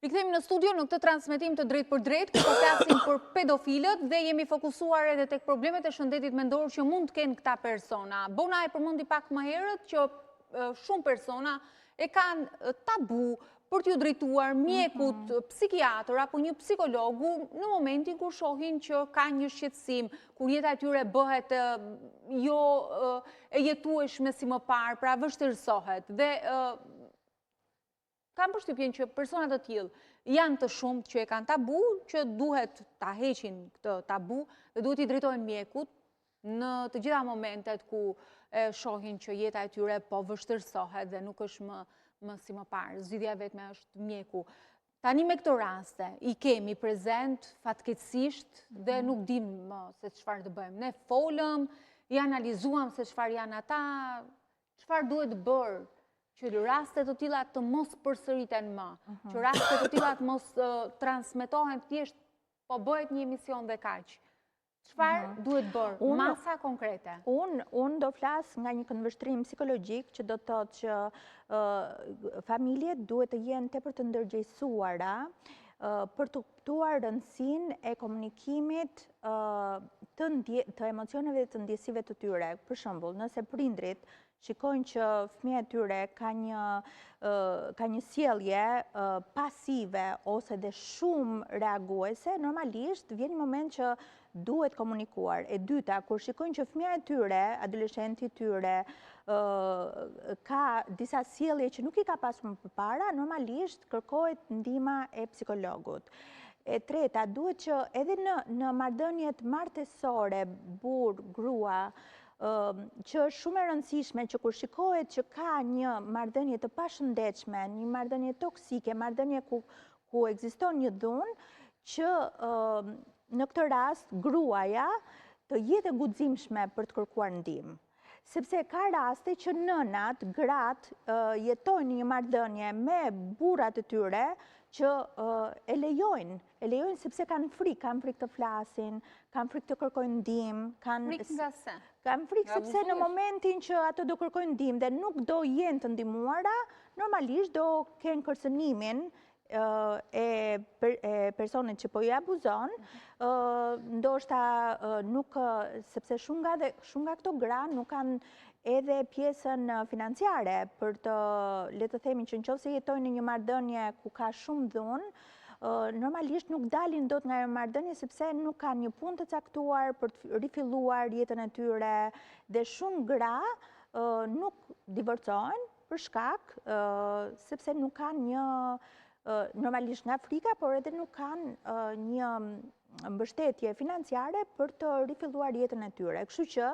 Rikthehemi në studio në këtë transmetim të drejt për drejt, ku po flasim për pedofilët dhe jemi fokusuar edhe tek problemet e shëndetit mendor që mund të kenë këta persona. Bona e përmendi pak më herët që shumë persona e kanë tabu për t'ju drejtuar mjekut, psikiatër apo një psikologu në momentin kur shohin që ka një shqetësim, kur jeta e tyre bëhet jo e jetueshme si më parë, pra vështirësohet. Dhe kam përshtypjen që personat të tillë janë të shumtë që e kanë tabu, që duhet ta heqin këtë tabu dhe duhet i drejtohen mjekut në të gjitha momentet ku e shohin që jeta e tyre po vështirësohet dhe nuk është më si më parë. Zgjidhja vetme është mjeku. Tani me këto raste i kemi prezent fatkeqësisht dhe nuk dim më se çfarë të bëjmë. Ne folëm, i analizuam se çfarë janë ata, çfarë duhet bërë që rastet të tilla të mos përsëriten më, që rastet të tilla të mos transmetohen thjesht, po bëhet një emision dhe kaq. Çfarë duhet bërë? Masa konkrete. Unë do flas nga një këndvështrim psikologjik që do të thotë që familjet duhet të jenë tepër të ndërgjegjësuara për të kuptuar rëndësinë e komunikimit të emocioneve dhe të ndjesive të tyre. Për shembull, nëse prindrit shikojnë që fëmija e tyre ka një sjellje pasive ose dhe shumë reaguese, normalisht vjen një moment që duhet komunikuar. E dyta, kur shikojnë që fëmija e tyre, adoleshenti i tyre, ka disa sjellje që nuk i ka pasur më përpara, normalisht kërkohet ndihma e psikologut. E treta, duhet që edhe në marrëdhëniet martësore, burr, grua, që është shumë e rëndësishme që kur shikohet që ka një marrëdhënie të pashëndetshme, një marrëdhënie toksike, marrëdhënie ku ekziston një dhunë, që në këtë rast gruaja të jetë e guximshme për të kërkuar ndihmë. Sepse ka raste që nënat, gratë jetojnë një marrëdhënie me burrat e tyre që e lejojnë sepse kanë frikë të flasin, kanë frikë të kërkojnë ndihmë, Frikë nga se? Kanë frikë sepse në momentin që ato do kërkojnë ndihmë dhe nuk do jenë të ndihmuara, normalisht do kenë kërcënimin e personit që po i abuzon, ndoshta nuk, sepse shumë nga këto gra nuk kanë edhe pjesën financiare për të, le të themi që nëse jetojnë në një marrëdhënie ku ka shumë dhunë, normalisht nuk dalin dot nga ajo marrëdhënie sepse nuk kanë një punë të caktuar për të rifilluar jetën e tyre dhe shumë gra nuk divorcohen për shkak sepse nuk kanë një, normalisht nga frika, por edhe nuk kanë një mbështetje financiare për të rifilluar jetën e tyre. Kështu që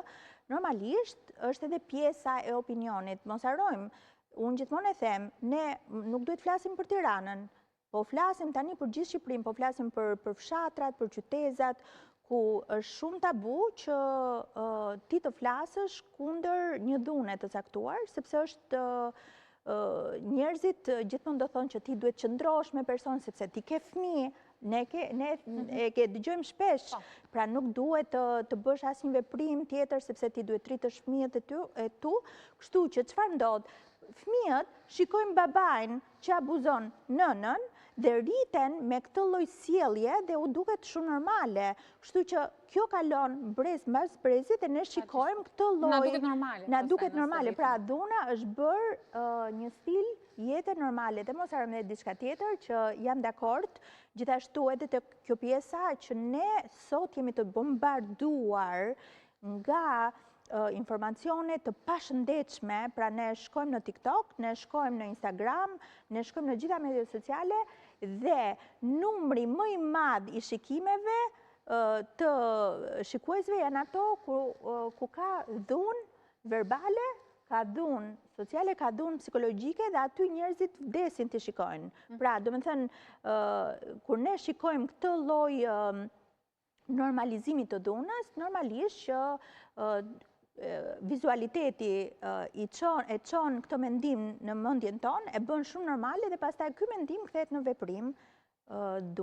normalisht është edhe pjesa e opinionit. Mos harrojmë, unë gjithmonë e them, ne nuk duhet flasim për Tiranën, po flasim tani për gjithë Shqipërinë, po flasim për fshatrat, për qytetat, ku është shumë tabu që ti të flasësh kundër një dhune të caktuar, sepse është njerëzit gjithmonë do thonë që ti duhet qëndrosh me person sepse ti ke fëmijë, ne e dëgjojmë shpesh, pra nuk duhet të bësh asnjë veprim tjetër sepse ti duhet rritësh fëmijët e tu, kështu që çfarë ndodh? Fëmijët shikojnë babain që abuzon nënën dhe rriten me këtë lloj sjellje dhe u duket shumë normale. Kështu që kjo kalon brez mbas brezit dhe ne shikojmë këtë lloj. Na duket normale. Na duket normale. Pra dhuna është bërë një stil jete normale. Dhe mos harrojmë diçka tjetër që jam dakord, gjithashtu edhe te kjo pjesa që ne sot jemi të bombarduar nga informacione të pashëndetshme, pra ne shkojmë në TikTok, ne shkojmë në Instagram, ne shkojmë në gjitha mediat sociale dhe numri më i madh i shikimeve të shikuesve janë ato ku ka dhunë verbale, ka dhunë sociale, ka dhunë psikologjike dhe aty njerëzit vdesin të shikojnë. Pra, do të thënë, kur ne shikojmë këtë lloj normalizimit të dhunës, normalisht që vizualiteti e çon këtë mendim në mendjen tonë, e bën shumë normale dhe pastaj ky mendim kthehet në veprim.